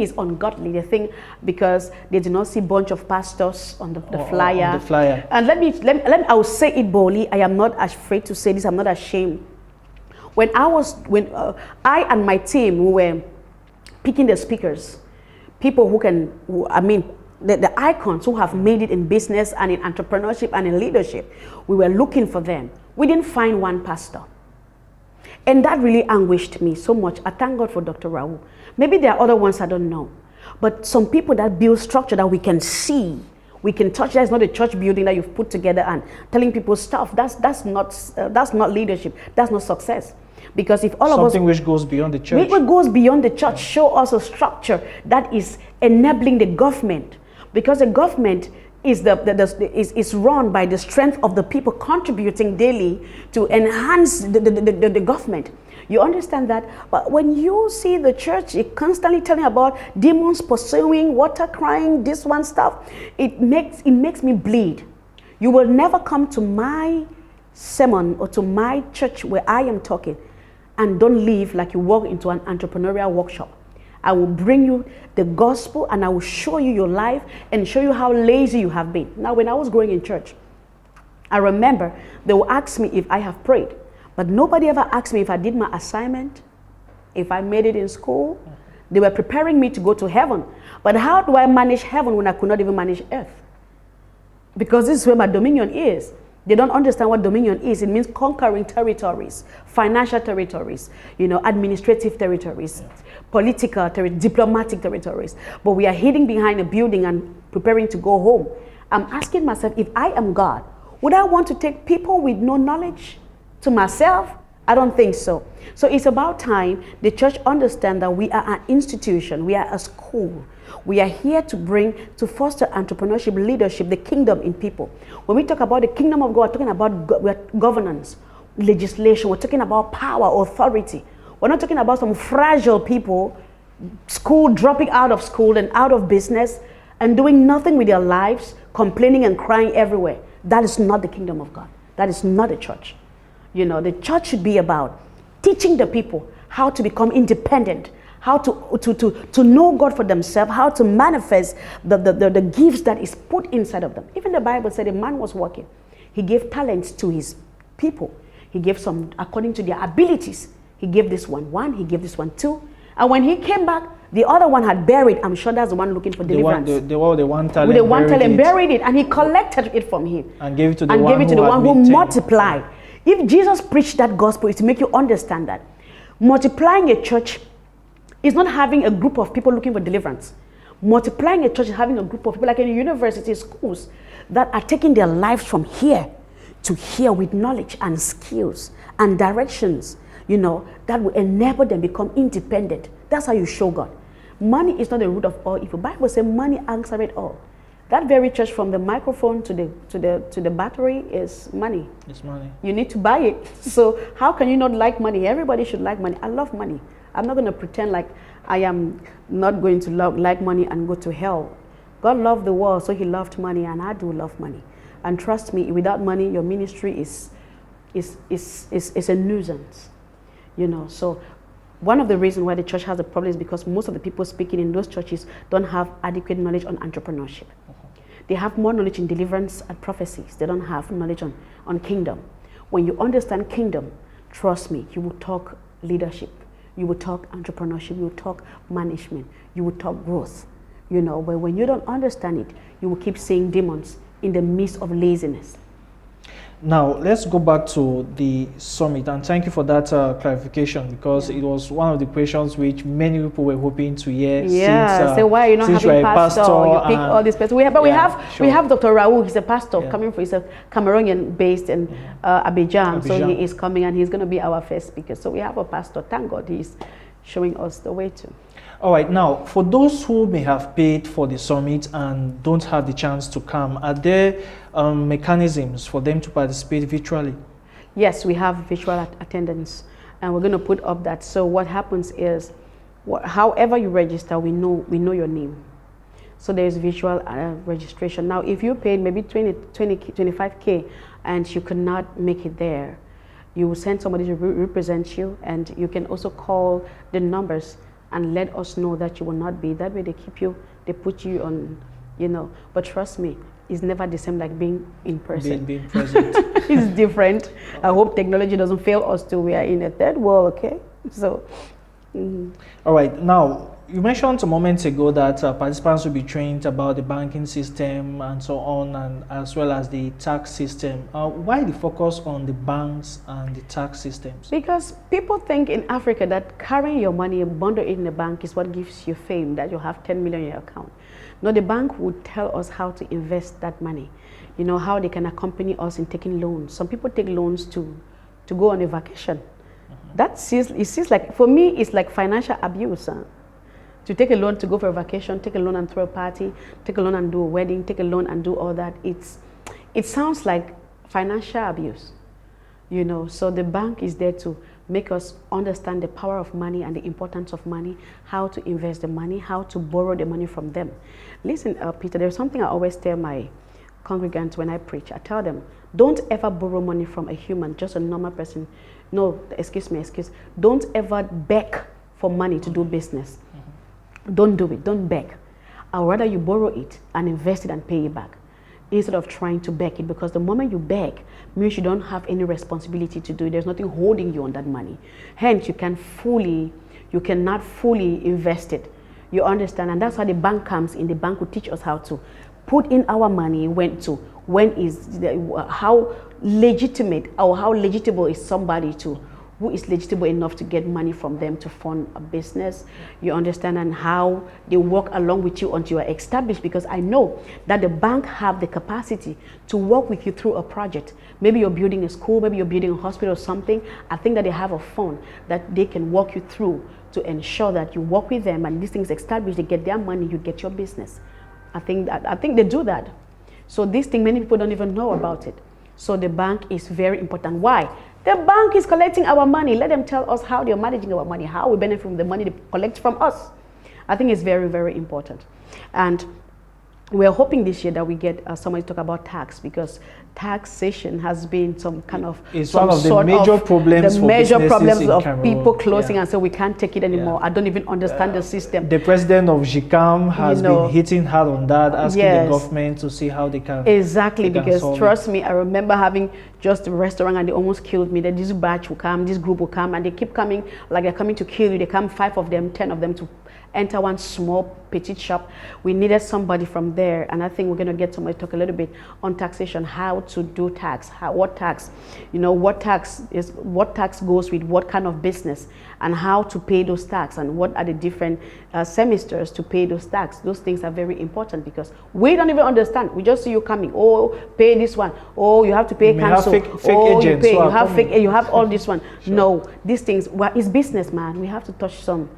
B: is ungodly. The thing, because they do not see bunch of pastors on the flyer.
A: On the flyer.
B: And let me, I will say it boldly. I am not afraid to say this. I'm not ashamed. When I and my team were picking the speakers, people the icons who have made it in business and in entrepreneurship and in leadership, we were looking for them. We didn't find one pastor. And that really anguished me so much. I thank God for Dr. Raul. Maybe there are other ones I don't know. But some people that build structure that we can see, we can touch. That's not a church building that you've put together and telling people stuff. That's not leadership. That's not success. Because if all of us,
A: something which goes beyond the church,
B: it goes beyond the church, show us a structure that is enabling the government, because the government is run by the strength of the people contributing daily to enhance the government. You understand that? But when you see the church constantly telling about demons pursuing, water crying, this one stuff, it makes me bleed. You will never come to my sermon or to my church where I am talking and don't leave like you walk into an entrepreneurial workshop. I will bring you the gospel and I will show you your life and show you how lazy you have been. Now, when I was growing in church, I remember they will ask me if I have prayed, but nobody ever asked me if I did my assignment, if I made it in school. They were preparing me to go to heaven. But how do I manage heaven when I could not even manage earth? Because this is where my dominion is. They don't understand what dominion is. It means conquering territories, financial territories, administrative territories, political territories, diplomatic territories. But we are hiding behind a building and preparing to go home. I'm asking myself, if I am God, would I want to take people with no knowledge to myself? I don't think so. So it's about time the church understand that we are an institution, we are a school. We are here to foster entrepreneurship, leadership, the kingdom in people. When we talk about the kingdom of God, we're talking about governance, legislation. We're talking about power, authority. We're not talking about some fragile people, dropping out of school and out of business and doing nothing with their lives, complaining and crying everywhere. That is not the kingdom of God. That is not a church. The church should be about teaching the people how to become independent, how to know God for themselves, how to manifest the gifts that is put inside of them. Even the Bible said a man was working. He gave talents to his people. He gave some according to their abilities. He gave this one, he gave this one 2. And when he came back, the other one had buried. I'm sure that's the one looking for deliverance.
A: The one talent.
B: With the one talent buried it, and he collected it from him.
A: And gave it to the one
B: who multiplied. If Jesus preached that gospel, it's to make you understand that multiplying a church is not having a group of people looking for deliverance. Multiplying a church is having a group of people like in university schools that are taking their lives from here to here with knowledge and skills and directions, that will enable them become independent. That's how you show God. Money is not the root of all evil. The Bible says money answers it all. That very church, from the microphone to the battery, is money.
A: It's money.
B: You need to buy it. So how can you not like money? Everybody should like money. I love money. I'm not going to pretend like I am not going to like money and go to hell. God loved the world, so he loved money, and I do love money. And trust me, without money, your ministry is a nuisance. So one of the reasons why the church has a problem is because most of the people speaking in those churches don't have adequate knowledge on entrepreneurship. They have more knowledge in deliverance and prophecies. They don't have knowledge on kingdom. When you understand kingdom, trust me, you will talk leadership. You will talk entrepreneurship. You will talk management. You will talk growth. But when you don't understand it, you will keep seeing demons in the midst of laziness.
A: Now, let's go back to the summit, and thank you for that clarification, because it was one of the questions which many people were hoping to hear.
B: Yeah, so why are you not having pastor? You pick all these pastors. We have Dr. Raoul. He's a pastor coming from. He's a Cameroonian based in Abidjan, so he is coming and he's going to be our first speaker. So we have a pastor. Thank God he's showing us the way to.
A: All right, now for those who may have paid for the summit and don't have the chance to come, are there mechanisms for them to participate virtually?
B: Yes, we have virtual attendance, and we're going to put up that. So what happens is, however you register, we know your name. So there's virtual registration. Now, if you paid maybe 25K and you could not make it there, you will send somebody to represent you, and you can also call the numbers and let us know that you will not be. That way they keep you, they put you on, but trust me, it's never the same like being in person.
A: Being present.
B: It's different. I hope technology doesn't fail us till we are in a third world, okay? So.
A: All right, now, you mentioned a moment ago that participants will be trained about the banking system and so on, and as well as the tax system. Why the focus on the banks and the tax systems?
B: Because people think in Africa that carrying your money and bundle it in the bank is what gives you fame, that you have 10 million in your account. No, the bank would tell us how to invest that money. How they can accompany us in taking loans. Some people take loans to go on a vacation. It seems like, for me, it's like financial abuse. To take a loan to go for a vacation, take a loan and throw a party, take a loan and do a wedding, take a loan and do all that. It sounds like financial abuse, So the bank is there to make us understand the power of money and the importance of money, how to invest the money, how to borrow the money from them. Listen, Peter, there's something I always tell my congregants when I preach. I tell them, don't ever borrow money from a human, just a normal person. No, excuse. Don't ever beg for money to do business. Don't do it. Don't beg. I'd rather you borrow it and invest it and pay it back instead of trying to beg it, because the moment you beg means you don't have any responsibility to do it. There's nothing holding you on that money. Hence, you cannot fully invest it. You understand? And that's how the bank comes in. The bank will teach us how to put in our money, how legitimate or how legitimate is somebody who is legitimate enough to get money from them to fund a business. You understand? And how they work along with you until you are established, because I know that the bank have the capacity to work with you through a project. Maybe you're building a school, maybe you're building a hospital or something. I think that they have a fund that they can walk you through to ensure that you work with them and these things established, they get their money, you get your business. I think they do that. So this thing, many people don't even know about it. So the bank is very important. Why? The bank is collecting our money. Let them tell us how they're managing our money, how we benefit from the money they collect from us. I think it's very, very important. And we're hoping this year that we get somebody to talk about tax, because taxation has been some kind of
A: it's one of the major problems
B: of
A: Cameroon.
B: People closing and so we can't take it anymore. I don't even understand the system.
A: The president of GICAM has been hitting hard on that, asking the government to see how they can
B: because trust me, I remember having just a restaurant and they almost killed me. That this batch will come, this group will come, and they keep coming like they're coming to kill you. They come 5 of them, 10 of them to enter one small petite shop. We needed somebody from there, and I think we're going to get somebody to talk a little bit on taxation, how to do tax, what tax goes with what kind of business, and how to pay those tax, and what are the different semesters to pay those tax. Those things are very important because we don't even understand. We just see you coming. Oh, pay this one. Oh, you have to pay council.
A: Fake agents.
B: You have all this one. Sure. No, these things. Well, it's business, man. We have to touch some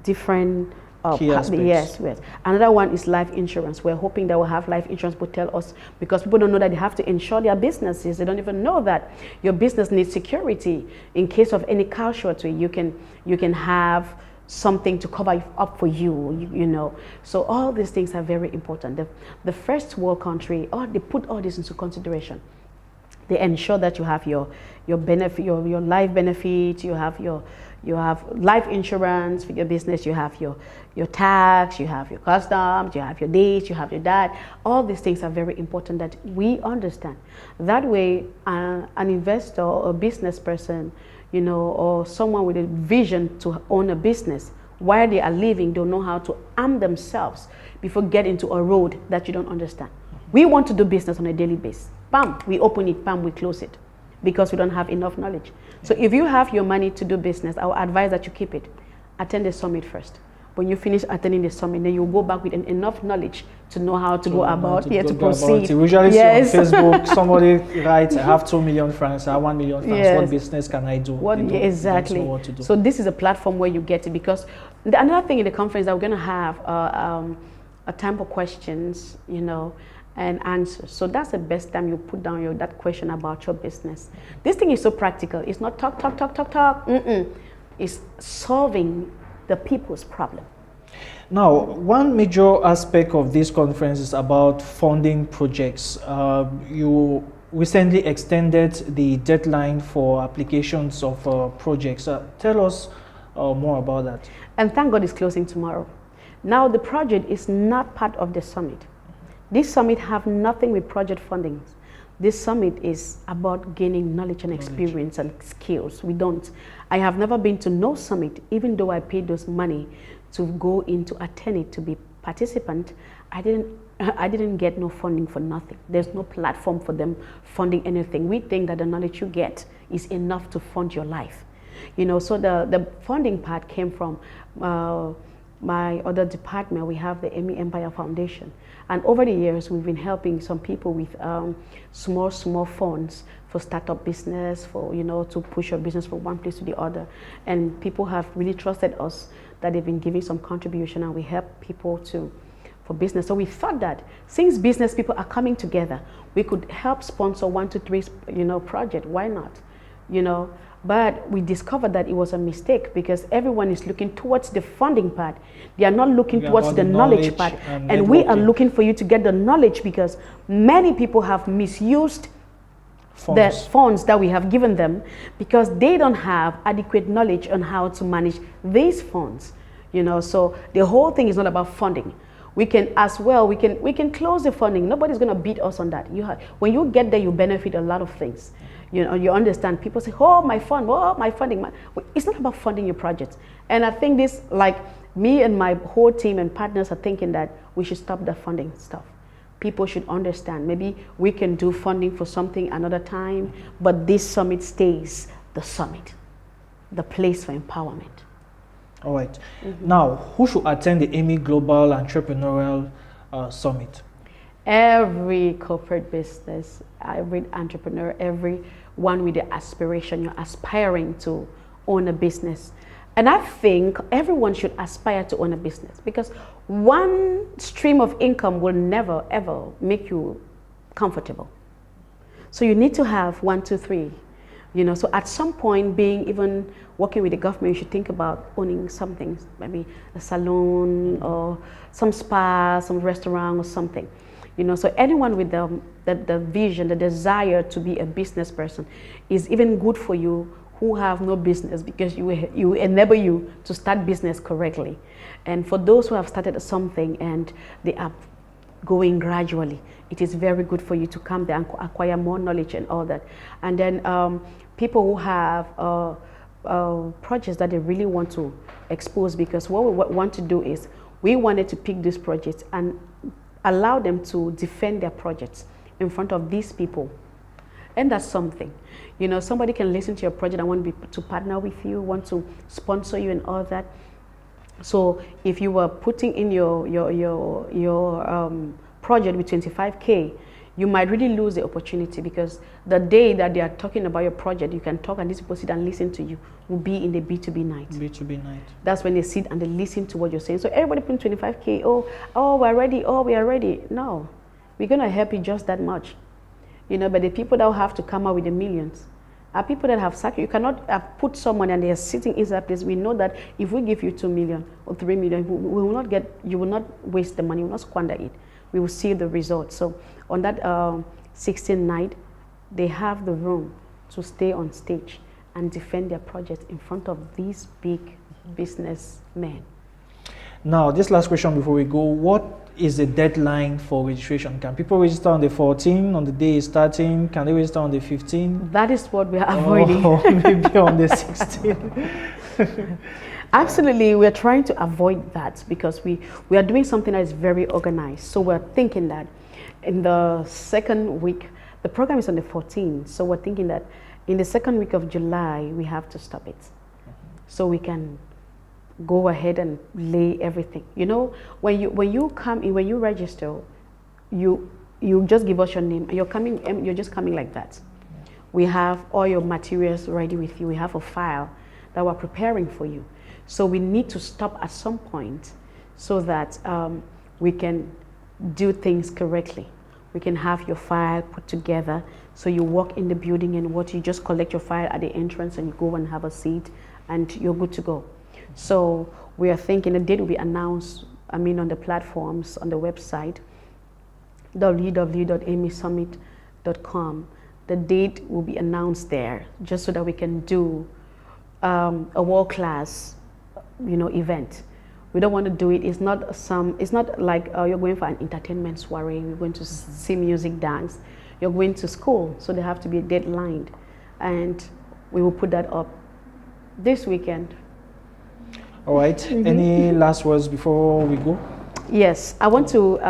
B: different
A: key aspects.
B: Yes. Another one is life insurance. We're hoping that we'll have life insurance will tell us, because people don't know that they have to insure their businesses. They don't even know that your business needs security. In case of any casualty, you can have something to cover up for you. So all these things are very important. The first world country, they put all this into consideration. They ensure that you have your benefit, your life benefit, you have life insurance for your business, you have your tax, you have your customs, you have your this, you have your that. All these things are very important that we understand. That way, an investor or a business person, or someone with a vision to own a business, while they are living, they'll know how to arm themselves before getting into a road that you don't understand. We want to do business on a daily basis. Bam, we open it, bam, we close it because we don't have enough knowledge. So if you have your money to do business, I would advise that you keep it. Attend the summit first. When you finish attending the summit, then you go back with enough knowledge to know how to go about, to proceed.
A: We usually see on Facebook, somebody writes, I have 2 million francs, I have 1 million francs,
B: Yes.
A: what business can I do?
B: Exactly.
A: They don't know what to do.
B: So this is a platform where you get it, because another thing in the conference that we're going to have a time for questions, and answers. So that's the best time you put down that question about your business. This thing is so practical. It's not talk. It's solving the people's problem.
A: Now, one major aspect of this conference is about funding projects. You recently extended the deadline for applications of projects. Tell us more about that.
B: And thank God it's closing tomorrow. Now, the project is not part of the summit. This summit have nothing with project funding. This summit is about gaining knowledge and experience and skills. I have never been to no summit, even though I paid those money to go in to attend it, to be participant. I didn't get no funding for nothing. There's no platform for them funding anything. We think that the knowledge you get is enough to fund your life. So the funding part came from my other department. We have the Emmi Empire Foundation. And over the years, we've been helping some people with small funds for startup business, for, to push your business from one place to the other. And people have really trusted us that they've been giving some contribution, and we help people for business. So we thought that since business people are coming together, we could help sponsor 1 to 3, project. Why not? But we discovered that it was a mistake, because everyone is looking towards the funding part. They are not looking towards the knowledge part. And we are looking for you to get the knowledge, because many people have misused the funds that we have given them, because they don't have adequate knowledge on how to manage these funds. So the whole thing is not about funding. We can we can close the funding. Nobody's going to beat us on that. When you get there, you benefit a lot of things. You understand. People say, oh, my funding. It's not about funding your projects. And I think this, like me and my whole team and partners are thinking that we should stop the funding stuff. People should understand. Maybe we can do funding for something another time, but this summit stays the summit, the place for empowerment.
A: All right. Now, who should attend the Emmi Global Entrepreneurial Summit?
B: Every corporate business, every entrepreneur, everyone with the aspiration, you're aspiring to own a business. And I think everyone should aspire to own a business, because one stream of income will never, ever make you comfortable. So you need to have 1, 2, 3. So at some point, even working with the government, you should think about owning something, maybe a salon or some spa, some restaurant or something. So anyone with the vision, the desire to be a business person is even good for you who have no business, because you enable you to start business correctly. And for those who have started something and they are going gradually, it is very good for you to come there and acquire more knowledge and all that. And then people who have projects that they really want to expose, because what we want to do is we wanted to pick these projects and allow them to defend their projects in front of these people. And that's something. Somebody can listen to your project and want to partner with you, want to sponsor you and all that. So if you were putting in your project with 25K, you might really lose the opportunity, because the day that they are talking about your project, you can talk and these people sit and listen to you, will be in the B2B night.
A: B2B night.
B: That's when they sit and they listen to what you're saying. So everybody putting 25K, oh, we're ready, we are ready. No, we're going to help you just that much. But the people that will have to come out with the millions are people that have sacrificed. You cannot put someone and they are sitting in that place. We know that if we give you 2 million or 3 million, you will not waste the money, you will not squander it. We will see the results. So on that 16th night, they have the room to stay on stage and defend their project in front of these big businessmen.
A: Now, this last question before we go, what is the deadline for registration? Can people register on the 14th, on the day it's starting? Can they register on the 15th?
B: That is what we are avoiding.
A: Or maybe on the 16th?
B: Absolutely, we're trying to avoid that, because we are doing something that is very organized. So we're thinking that in the second week, The program is on the 14th, so we're thinking that in the second week of July, we have to stop it. So we can go ahead and lay everything. You know, when you come in, when you register, you just give us your name, and you're just coming like that. We have all your materials ready with you. We have a file that we're preparing for you. So we need to stop at some point so that we can do things correctly. We can have your file put together. So you walk in the building and you just collect your file at the entrance and you go and have a seat and you're good to go. So we are thinking the date will be announced, on the platforms, on the website, www.emmisummit.com. The date will be announced there just so that we can do a world-class, event. We don't want to do it. It's not like you're going for an entertainment soiree. We're going to see music, dance. You're going to school, so they have to be deadlined, and we will put that up this weekend.
A: All right. Any last words before we go?
B: Yes, I want to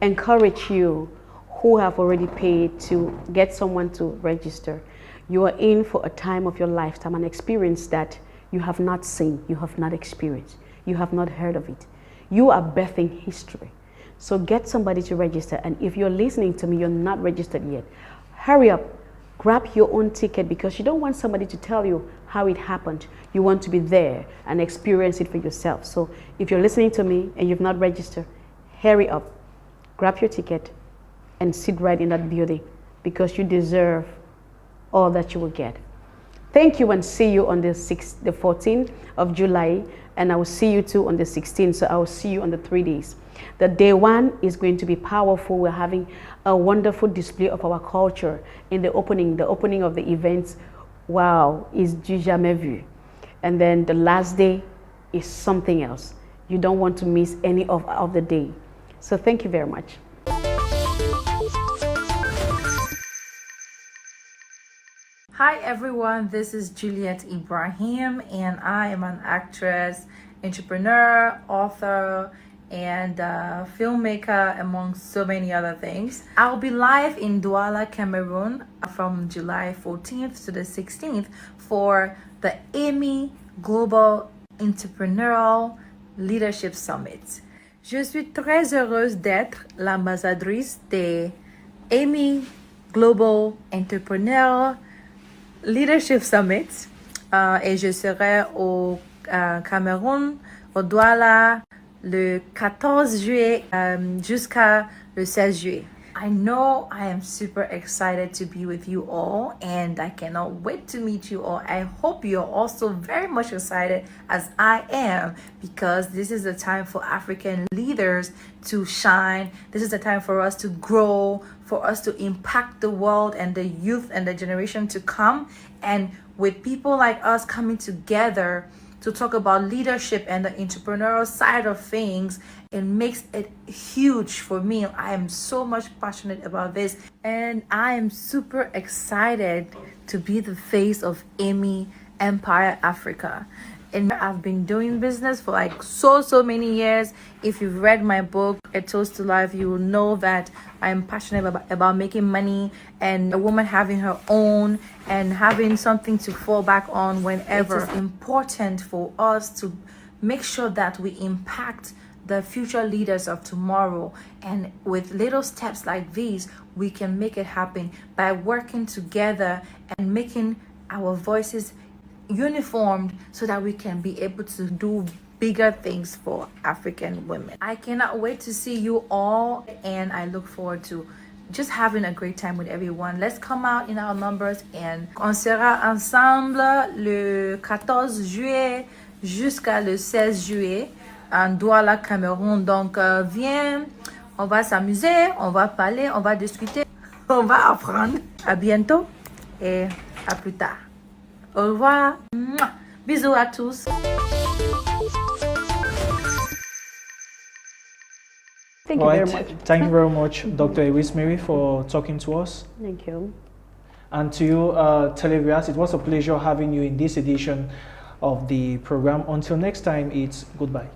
B: encourage you who have already paid to get someone to register. You are in for a time of your lifetime, an experience that you have not seen, you have not experienced, you have not heard of it. You are birthing history. So get somebody to register. And if you're listening to me, you're not registered yet, hurry up, grab your own ticket, because you don't want somebody to tell you how it happened. You want to be there and experience it for yourself. So if you're listening to me and you've not registered, hurry up, grab your ticket and sit right in that building, because you deserve all that you will get. Thank you, and see you on the 14th of July, and I will see you too on the 16th, so I will see you on the 3 days. The day one is going to be powerful. We're having a wonderful display of our culture in the opening of the events. Wow, is du jamais vu. And then the last day is something else. You don't want to miss any of the day. So thank you very much.
C: Hi everyone, this is Juliet Ibrahim, and I am an actress, entrepreneur, author, and filmmaker, among so many other things. I'll be live in Douala, Cameroon from July 14th to the 16th for the Emmi Global Entrepreneurial Leadership Summit. Je suis très heureuse d'être l'ambassadrice des Emmi Global Entrepreneurial Leadership Summit, et je serai au Cameroun, au Douala, le 14 juillet jusqu'à le 16 juillet. I know I am super excited to be with you all, and I cannot wait to meet you all. I hope you're also very much excited as I am, because this is a time for African leaders to shine. This is a time for us to grow, for us to impact the world and the youth and the generation to come. And with people like us coming together to talk about leadership and the entrepreneurial side of things, it makes it huge for me. I am so much passionate about this, and I am super excited to be the face of Emmi Empire Africa. And I've been doing business for like so many years. If you've read my book, A Toast to Life, you will know that I'm passionate about making money and a woman having her own and having something to fall back on whenever. It is important for us to make sure that we impact the future leaders of tomorrow, and with little steps like these, we can make it happen by working together and making our voices uniformed so that we can be able to do bigger things for African women. I cannot wait to see you all, and I look forward to just having a great time with everyone. Let's come out in our numbers, and on sera ensemble le 14 juillet jusqu'à le 16 juillet en Douala, Cameroun. Donc viens, on va s'amuser, on va parler, on va discuter, on va apprendre. À bientôt et à plus tard. Au revoir. Bisous à tous.
B: Thank you very much.
A: Thank you very much, Dr. Erise Mary, for talking to us.
B: Thank you.
A: And to you, televiewers, it was a pleasure having you in this edition of the program. Until next time, it's goodbye.